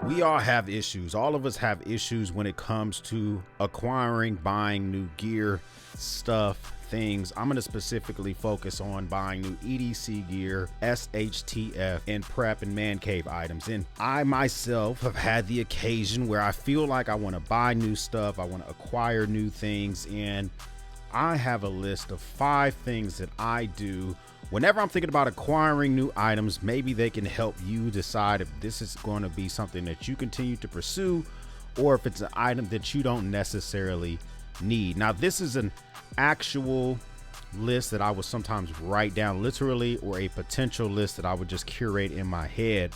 We all have issues. All of us have issues when it comes to acquiring, buying new gear, stuff, things. I'm going to specifically focus on buying new EDC gear, SHTF, and prep and man cave items. And I myself have had the occasion where I feel like I want to buy new stuff, I want to acquire new things, and I have a list of 5 things that I do whenever I'm thinking about acquiring new items. Maybe they can help you decide if this is going to be something that you continue to pursue or if it's an item that you don't necessarily need. Now, this is an actual list that I would sometimes write down literally, or a potential list that I would just curate in my head.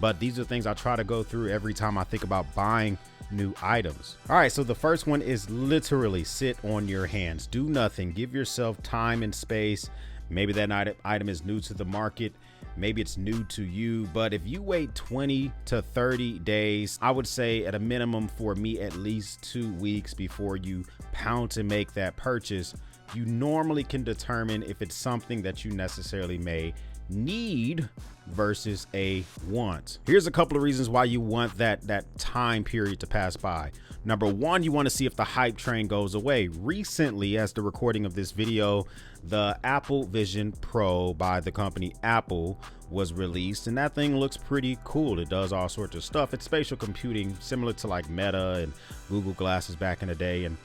But these are things I try to go through every time I think about buying new items. All right, so the first one is literally sit on your hands. Do nothing. Give yourself time and space. Maybe that item is new to the market. Maybe it's new to you. But if you wait 20 to 30 days, I would say at a minimum for me, at least 2 weeks before you pounce and make that purchase, you normally can determine if it's something that you necessarily may need versus a want. Here's a couple of reasons why you want that time period to pass by. Number one, you want to see if the hype train goes away. Recently, as the recording of this video, the Apple Vision Pro by the company Apple was released, and that thing looks pretty cool. It does all sorts of stuff. It's spatial computing, similar to like Meta and Google Glasses back in the day, and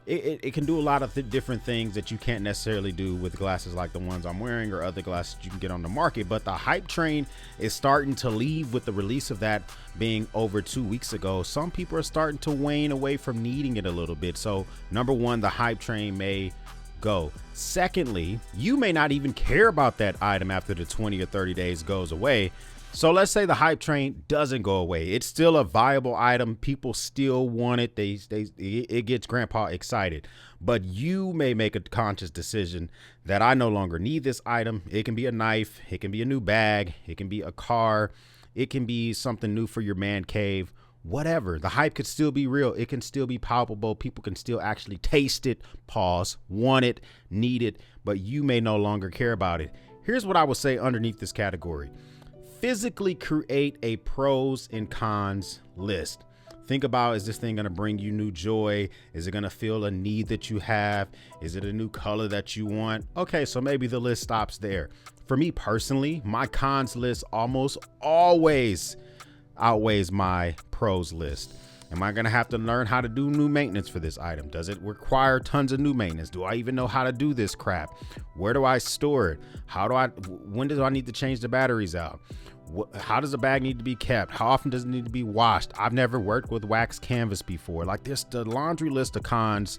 it can do a lot of different things that you can't necessarily do with glasses like the ones I'm wearing or other glasses you can get on the market. But the hype train is starting to leave with the release of that being over 2 weeks ago. Some people are starting to wane away from needing it a little bit. So number one, the hype train may go. Secondly, you may not even care about that item after the 20 or 30 days goes away. So let's say the hype train doesn't go away. It's still a viable item. People still want it. It gets grandpa excited. But you may make a conscious decision that I no longer need this item. It can be a knife. It can be a new bag. It can be a car. It can be something new for your man cave. Whatever. The hype could still be real. It can still be palpable. People can still actually taste it, pause, want it, need it, but you may no longer care about it. Here's what I would say underneath this category. Physically create a pros and cons list. Think about, is this thing going to bring you new joy? Is it going to fill a need that you have? Is it a new color that you want? Okay, so maybe the list stops there. For me personally, my cons list almost always outweighs my pros list. Am I going to have to learn how to do new maintenance for this item? Does it require tons of new maintenance? Do I even know how to do this crap? Where do I store it? When do I need to change the batteries out? How does a bag need to be kept? How often does it need to be washed? I've never worked with wax canvas before. Like this, the laundry list of cons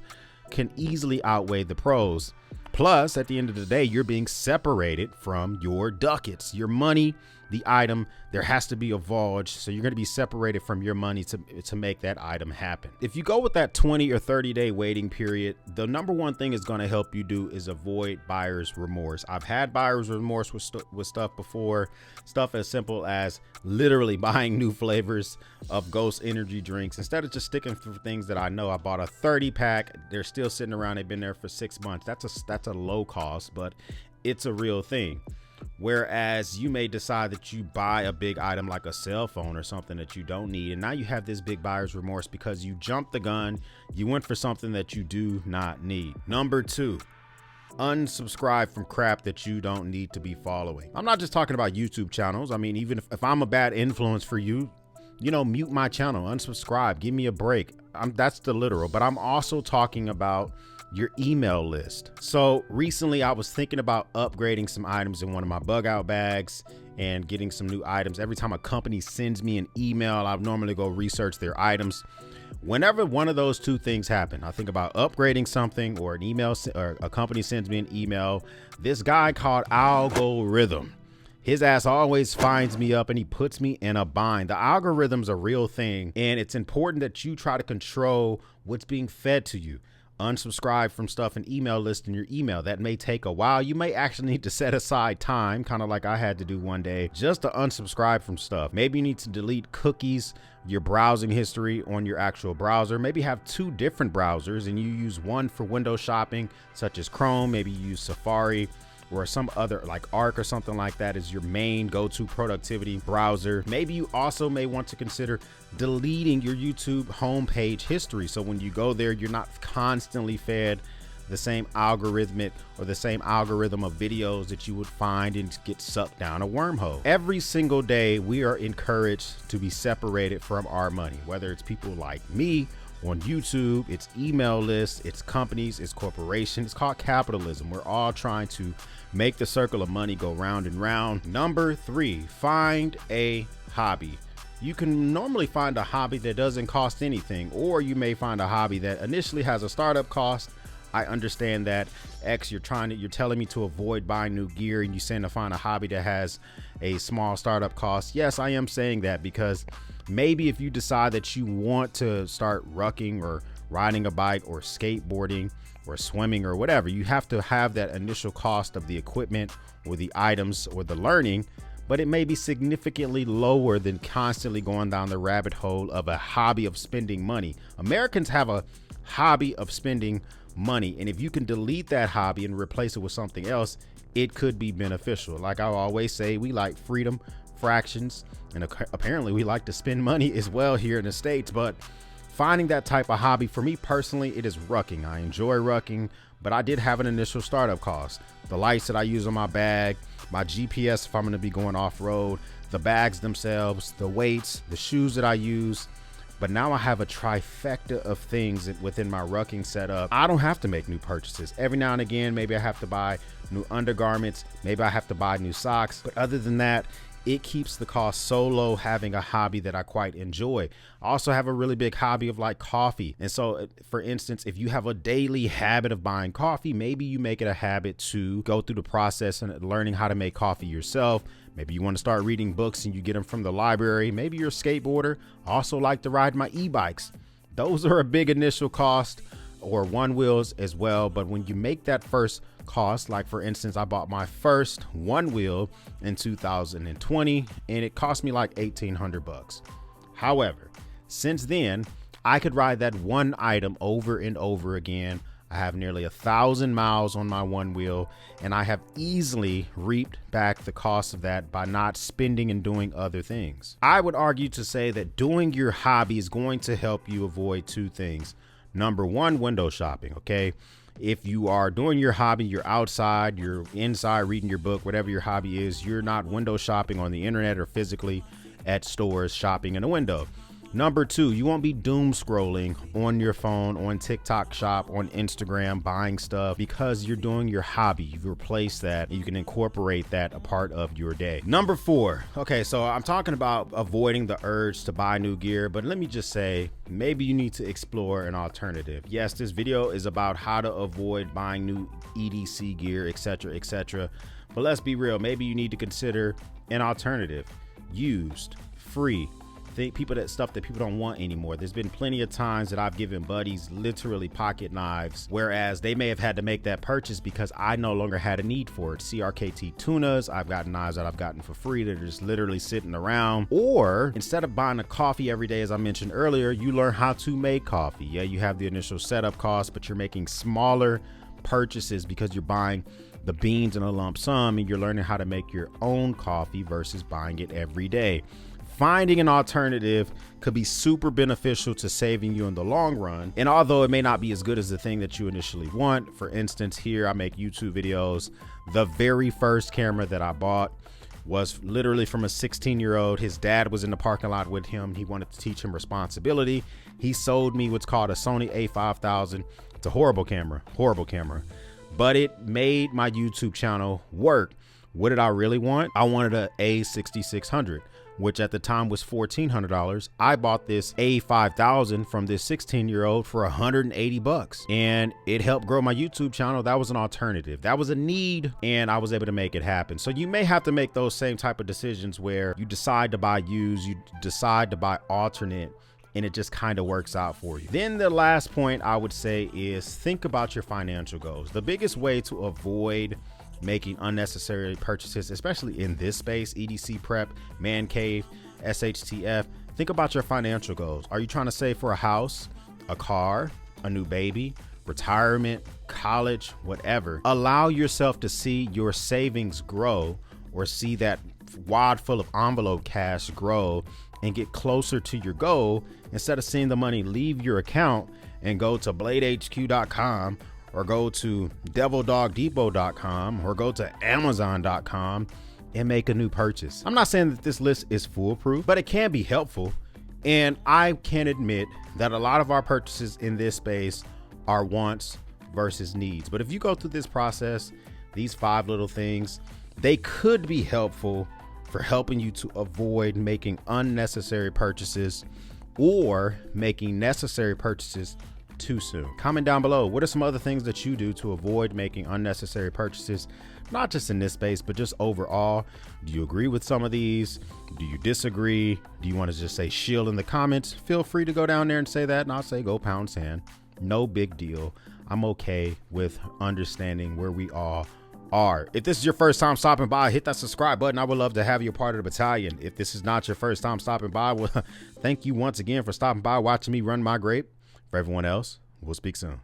can easily outweigh the pros. Plus, at the end of the day, you're being separated from your ducats, your money, the item. There has to be a vouch, so you're going to be separated from your money to make that item happen. If you go with that 20 or 30 day waiting period, the number one thing is going to help you do is avoid buyer's remorse. I've had buyer's remorse with stuff before, stuff as simple as literally buying new flavors of Ghost energy drinks instead of just sticking for things that I know. I bought a 30 pack. They're still sitting around. They've been there for 6 months. That's a low cost, but it's a real thing. Whereas you may decide that you buy a big item like a cell phone or something that you don't need, and now you have this big buyer's remorse because you jumped the gun. You went for something that you do not need. Number 2, unsubscribe from crap that you don't need to be following. I'm not just talking about YouTube channels. I mean, even if I'm a bad influence for you, mute my channel, unsubscribe, give me a break. That's the literal, but I'm also talking about your email list. So recently I was thinking about upgrading some items in one of my bug out bags and getting some new items. Every time a company sends me an email, I normally go research their items. Whenever one of those two things happen, I think about upgrading something or an email or a company sends me an email. This guy called Algorithm, his ass always finds me up and he puts me in a bind. The algorithm's a real thing, and it's important that you try to control what's being fed to you. Unsubscribe from stuff and email list in your email. That may take a while. You may actually need to set aside time, kind of like I had to do one day, just to unsubscribe from stuff. Maybe you need to delete cookies, your browsing history on your actual browser. Maybe have 2 different browsers and you use one for window shopping, such as Chrome. Maybe you use Safari or some other like Arc or something like that is your main go-to productivity browser, maybe you also may want to consider deleting your YouTube homepage history. So when you go there, you're not constantly fed the same algorithmic or the same algorithm of videos that you would find and get sucked down a wormhole. Every single day, we are encouraged to be separated from our money, whether it's people like me on YouTube, it's email lists, it's companies, it's corporations. It's called capitalism. We're all trying to make the circle of money go round and round. Number 3, find a hobby. You can normally find a hobby that doesn't cost anything, or you may find a hobby that initially has a startup cost. I understand that. X, you're telling me to avoid buying new gear, and you're saying to find a hobby that has a small startup cost. Yes, I am saying that because maybe if you decide that you want to start rucking or riding a bike or skateboarding or swimming or whatever, you have to have that initial cost of the equipment or the items or the learning, but it may be significantly lower than constantly going down the rabbit hole of a hobby of spending money. Americans have a hobby of spending money, and if you can delete that hobby and replace it with something else, it could be beneficial. Like I always say, we like freedom, fractions, and apparently we like to spend money as well here in the States. But finding that type of hobby, for me personally, it is rucking. I enjoy rucking, but I did have an initial startup cost. The lights that I use on my bag, my GPS if I'm going to be going off-road, the bags themselves, the weights, the shoes that I use. But now I have a trifecta of things within my rucking setup. I don't have to make new purchases. Every now and again, maybe I have to buy new undergarments, maybe I have to buy new socks. But other than that, it keeps the cost so low having a hobby that I quite enjoy. I also have a really big hobby of like coffee. And so for instance, if you have a daily habit of buying coffee, maybe you make it a habit to go through the process and learning how to make coffee yourself. Maybe you want to start reading books and you get them from the library. Maybe you're a skateboarder. I also like to ride my e-bikes. Those are a big initial cost, or one wheels as well. But when you make that first cost, like for instance, I bought my first one wheel in 2020 and it cost me like $1,800. However, since then, I could ride that one item over and over again. I have nearly 1,000 miles on my one wheel, and I have easily reaped back the cost of that by not spending and doing other things. I would argue to say that doing your hobby is going to help you avoid 2 things. Number 1, window shopping, okay? If you are doing your hobby, you're outside, you're inside reading your book, whatever your hobby is, you're not window shopping on the internet or physically at stores shopping in a window. Number 2, you won't be doom scrolling on your phone, on TikTok shop, on Instagram, buying stuff because you're doing your hobby. You've replaced that and you can incorporate that a part of your day. Number 4. Okay, so I'm talking about avoiding the urge to buy new gear, but let me just say, maybe you need to explore an alternative. Yes, this video is about how to avoid buying new EDC gear, etc., etc. But let's be real, maybe you need to consider an alternative. Used, free, stuff that people don't want anymore. There's been plenty of times that I've given buddies literally pocket knives, whereas they may have had to make that purchase because I no longer had a need for it. CRKT tunas, I've gotten knives that I've gotten for free that are just literally sitting around. Or instead of buying a coffee every day, as I mentioned earlier, you learn how to make coffee. Yeah, you have the initial setup cost, but you're making smaller purchases because you're buying the beans in a lump sum and you're learning how to make your own coffee versus buying it every day. Finding an alternative could be super beneficial to saving you in the long run. And although it may not be as good as the thing that you initially want, for instance, here I make YouTube videos. The very first camera that I bought was literally from a 16-year-old. His dad was in the parking lot with him. He wanted to teach him responsibility. He sold me what's called a Sony A5000. It's a horrible camera, but it made my YouTube channel work. What did I really want? I wanted a A6600. Which at the time was $1,400. I bought this A5000 from this 16-year-old for $180, and it helped grow my YouTube channel. That was an alternative. That was a need, and I was able to make it happen. So you may have to make those same type of decisions where you decide to buy used, you decide to buy alternate, and it just kind of works out for you. Then the last point I would say is think about your financial goals. The biggest way to avoid making unnecessary purchases, especially in this space, EDC prep, man cave, SHTF, think about your financial goals. Are you trying to save for a house, a car, a new baby, retirement, college, whatever. Allow yourself to see your savings grow, or see that wad full of envelope cash grow and get closer to your goal, instead of seeing the money leave your account and go to bladehq.com or go to devildogdepot.com or go to amazon.com and make a new purchase. I'm not saying that this list is foolproof, but it can be helpful. And I can admit that a lot of our purchases in this space are wants versus needs. But if you go through this process, these 5 little things, they could be helpful for helping you to avoid making unnecessary purchases or making necessary purchases too soon. Comment down below, what are some other things that you do to avoid making unnecessary purchases, not just in this space, but just overall? Do you agree with some of these? Do you disagree? Do you want to just say shield in the comments? Feel free to go down there and say that, and I'll say go pound sand. No big deal. I'm okay with understanding where we all are. If this is your first time stopping by, hit that subscribe button. I would love to have you a part of the battalion. If this is not your first time stopping by, well, thank you once again for stopping by, watching me run my grape. For everyone else, we'll speak soon.